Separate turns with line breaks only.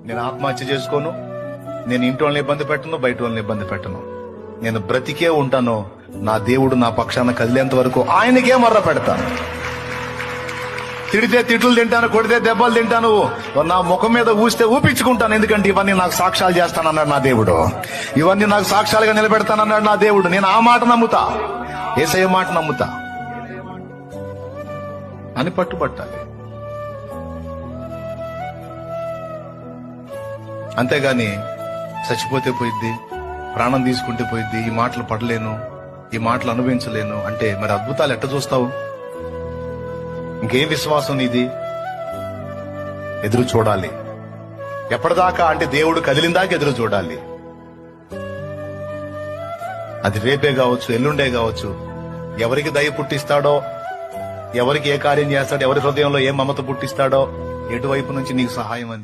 నేను ఆత్మహత్య చేసుకోను, నేను ఇంటి వాళ్ళని ఇబ్బంది పెట్టను, బయట వాళ్ళని ఇబ్బంది పెట్టను. నేను బ్రతికే ఉంటాను. నా దేవుడు నా పక్షాన కదిలేంత వరకు ఆయనకే మర్ర పెడతాను. తిడితే తిట్లు తింటాను, కొడితే దెబ్బలు తింటాను, నా ముఖం మీద ఊస్తే ఊపించుకుంటాను. ఎందుకంటే ఇవన్నీ నాకు సాక్ష్యాలు చేస్తానన్నాడు నా దేవుడు. ఇవన్నీ నాకు సాక్ష్యాలుగా నిలబెడతానన్నాడు నా దేవుడు. నేను ఆ మాట నమ్ముతా, యేసయ్య మాట నమ్ముతా అని పట్టుబట్టాలి. అంతేగాని చచ్చిపోతే పోయిద్ది, ప్రాణం తీసుకుంటే పోయిద్ది, ఈ మాటలు పడలేను, ఈ మాటలు అనుభవించలేను అంటే మరి అద్భుతాలు ఎట్ట చూస్తావు? ఇంకేం విశ్వాసం నీది? ఎదురు చూడాలి. ఎప్పటిదాకా అంటే దేవుడు కదిలిందాకా ఎదురు చూడాలి. అది రేపే కావచ్చు, ఎల్లుండే కావచ్చు. ఎవరికి దయ పుట్టిస్తాడో, ఎవరికి ఏ కార్యం చేస్తాడో, ఎవరి హృదయంలో ఏ మమత పుట్టిస్తాడో, ఎటువైపు నుంచి నీకు సహాయం అంది.